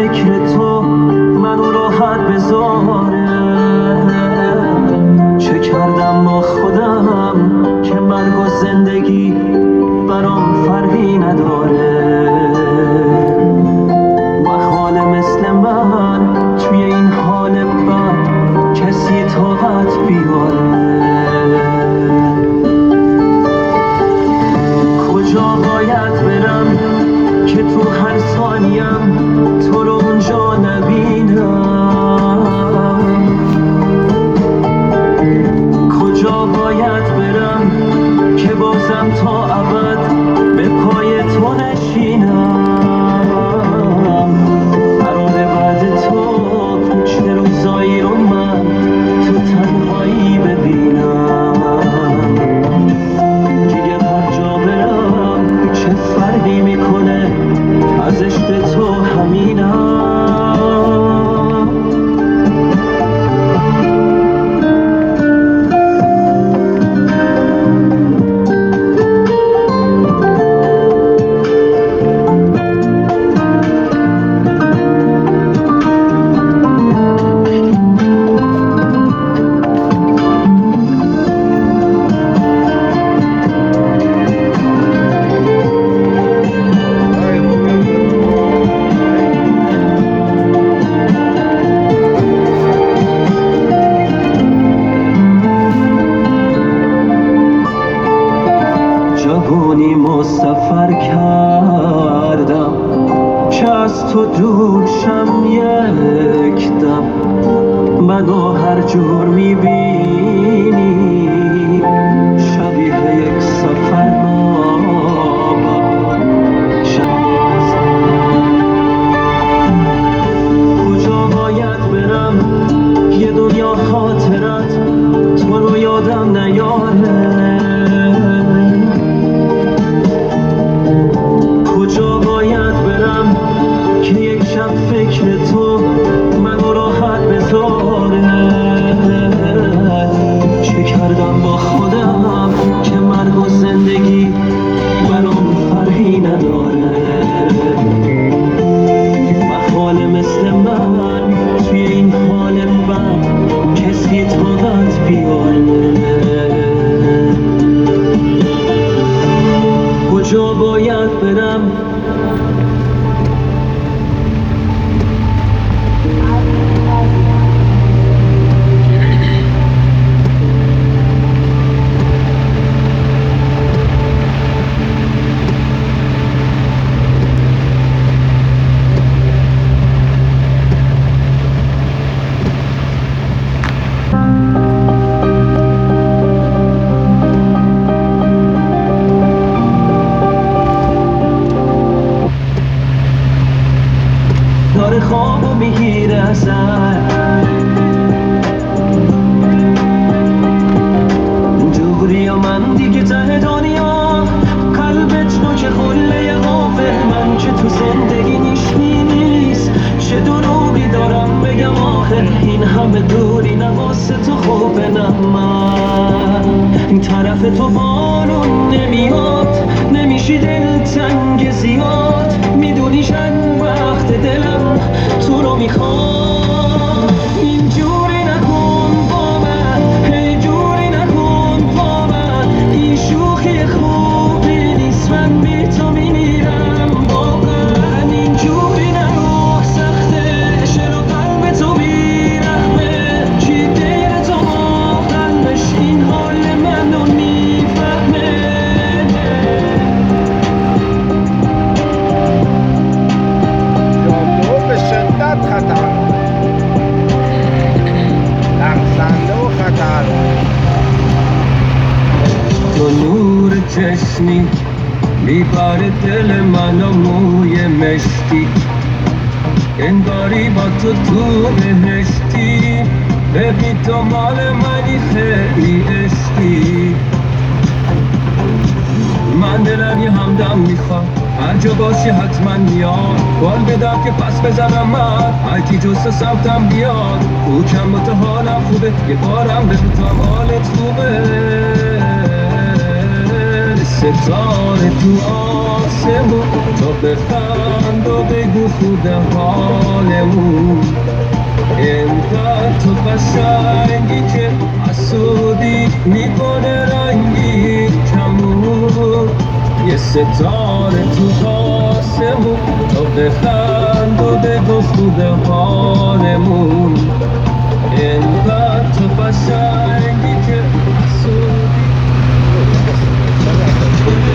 فکر تو منو راحت بذاره. چه کردم با خودم که مرگ و زندگی برام فرقی نداره. محال مثل من توی این حال بد کسی طاقت بیاره. کجا باید برم که تو هر ثانیم تو رو اونجا نبینم؟ کجا باید برم که بازم تا ابد به پای تو نشینم؟ قرار بعد تو چه روزایی رو من تو تنهایی ببینم؟ دیگه هر جا برم چه فرقی میکنه، از عشق تو همینم. جوونیمو سفر کردم که از تو دوشم یک دم. منو هر جور میبینی شبیه یک سفرنامه. کجا باید برم یه دنیا خاطرت تو رو یادم نیاره؟ کجا باید برم که یک شب فکر تو منو راحت بذاره؟ چه کردم با خودم که مرگ و زندگی برام فرقی نداره؟ محال مثل من توی این حال بد کسی طاقت بیاره. کجا باید برم داره خوابو میگیره ازن دوری و من دیگه ته دنیا قلبت نوک خله غافه من که تو زندگی نیشتی نیست. چه دروغی دارم بگم آخه این همه دوری نواسه تو خوبه نه من این طرف تو بارون نمیاد نمیشی دلتنگ زیاد میدونی چند وقت دلم تو رو میخواد. اینجوری نکن با من هی جوری نکن با من این شوخی خوبی نیست من بی تو میمیرم واقعا. اینجوری نگو سخته چرا قلب تو بیرحمه چی غیر تو ما قلبش این حال منو میفهمه. جادو به شدت خطرناک لغزنده و خطرناک. تو نور چشمی میبره دل منو موی مشکی انگاری با تو بهشتی. ببین تو مال منی خیلی عشقی. من دلم یه همدم میخواد هر جا باشی حتما میاد بال بدم که پس بزنم من هر کی جست سمتم بیاد. او کم با تو حالم خوبه یه بارم بگو تو هم حالت خوبه. ستاره تو آسمون تا بخند و بگو خود حالمون اینقدر تو قشنگی که حسودی میکنه رنگی کمون یه ستاره تو آسمون تا بخند و بگو خود حالمون اینقدر تو قشنگی که حسودی